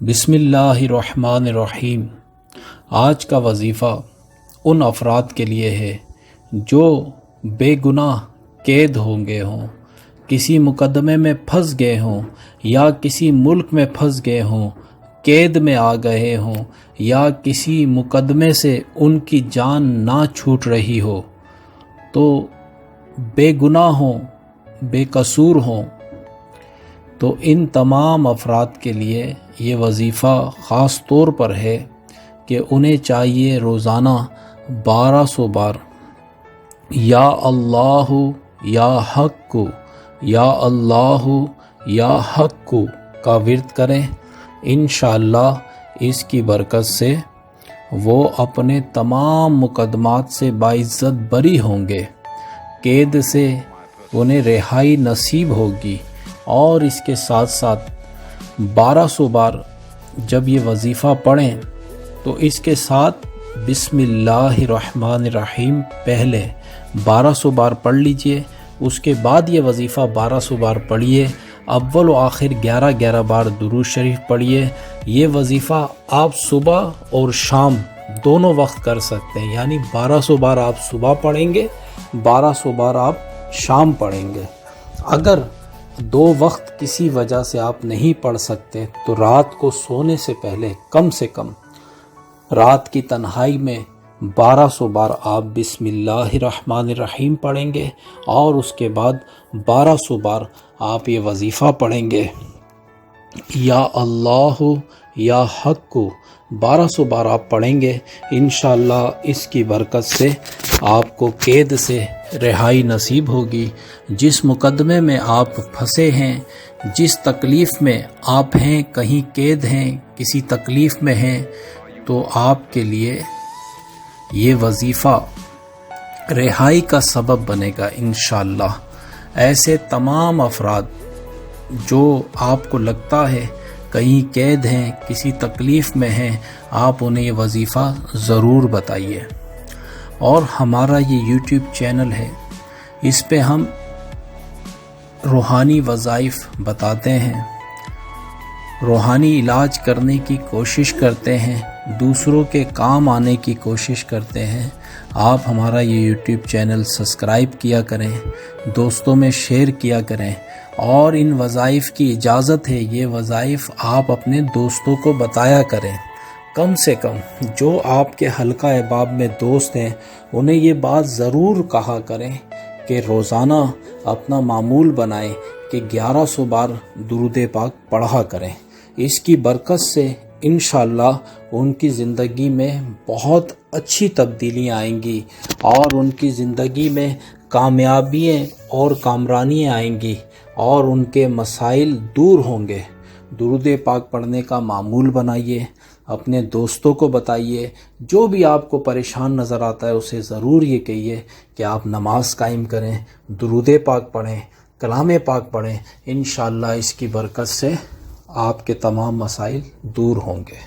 بسم اللہ الرحمن الرحیم۔ آج کا وظیفہ ان افراد کے لیے ہے جو بے گناہ قید ہو گئے ہوں، کسی مقدمے میں پھنس گئے ہوں یا کسی ملک میں پھنس گئے ہوں، قید میں آ گئے ہوں یا کسی مقدمے سے ان کی جان نہ چھوٹ رہی ہو، تو بے گناہ ہوں، بے قصور ہوں، تو ان تمام افراد کے لیے یہ وظیفہ خاص طور پر ہے کہ انہیں چاہیے روزانہ 1200 بار یا اللہ یا حق کو، یا اللہ یا حق کو کا ورد کریں۔ انشاءاللہ اس کی برکت سے وہ اپنے تمام مقدمات سے باعزت بری ہوں گے، قید سے انہیں رہائی نصیب ہوگی، اور اس کے ساتھ ساتھ 1200 بار جب یہ وظیفہ پڑھیں تو اس کے ساتھ بسم اللہ الرحمن الرحیم پہلے 1200 بار پڑھ لیجئے، اس کے بعد یہ وظیفہ 1200 بار پڑھیے، اول و آخر 11 بار درود شریف پڑھیے۔ یہ وظیفہ آپ صبح اور شام دونوں وقت کر سکتے ہیں، یعنی 1200 بار آپ صبح پڑھیں گے، 1200 بار آپ شام پڑھیں گے۔ اگر دو وقت کسی وجہ سے آپ نہیں پڑھ سکتے تو رات کو سونے سے پہلے کم سے کم رات کی تنہائی میں 1200 بار آپ بسم اللہ الرحمن الرحیم پڑھیں گے، اور اس کے بعد 1200 بار آپ یہ وظیفہ پڑھیں گے، یا اللہ یا حق کو 1200 بار آپ پڑھیں گے۔ انشاءاللہ اس کی برکت سے آپ کو قید سے رہائی نصیب ہوگی۔ جس مقدمے میں آپ پھنسے ہیں، جس تکلیف میں آپ ہیں، کہیں قید ہیں، کسی تکلیف میں ہیں، تو آپ کے لیے یہ وظیفہ رہائی کا سبب بنے گا انشاءاللہ۔ ایسے تمام افراد جو آپ کو لگتا ہے کہیں قید ہیں، کسی تکلیف میں ہیں، آپ انہیں یہ وظیفہ ضرور بتائیے۔ اور ہمارا یہ یوٹیوب چینل ہے، اس پہ ہم روحانی وظائف بتاتے ہیں، روحانی علاج کرنے کی کوشش کرتے ہیں، دوسروں کے کام آنے کی کوشش کرتے ہیں۔ آپ ہمارا یہ یوٹیوب چینل سبسکرائب کیا کریں، دوستوں میں شیئر کیا کریں، اور ان وظائف کی اجازت ہے، یہ وظائف آپ اپنے دوستوں کو بتایا کریں۔ کم سے کم جو آپ کے حلقہ احباب میں دوست ہیں انہیں یہ بات ضرور کہا کریں کہ روزانہ اپنا معمول بنائیں کہ 1100 بار درود پاک پڑھا کریں۔ اس کی برکت سے انشاءاللہ ان کی زندگی میں بہت اچھی تبدیلیاں آئیں گی، اور ان کی زندگی میں کامیابیاں اور کامرانیاں آئیں گی، اور ان کے مسائل دور ہوں گے۔ درود پاک پڑھنے کا معمول بنائیے، اپنے دوستوں کو بتائیے، جو بھی آپ کو پریشان نظر آتا ہے اسے ضرور یہ کہیے کہ آپ نماز قائم کریں، درود پاک پڑھیں، کلام پاک پڑھیں۔ انشاءاللہ اس کی برکت سے آپ کے تمام مسائل دور ہوں گے۔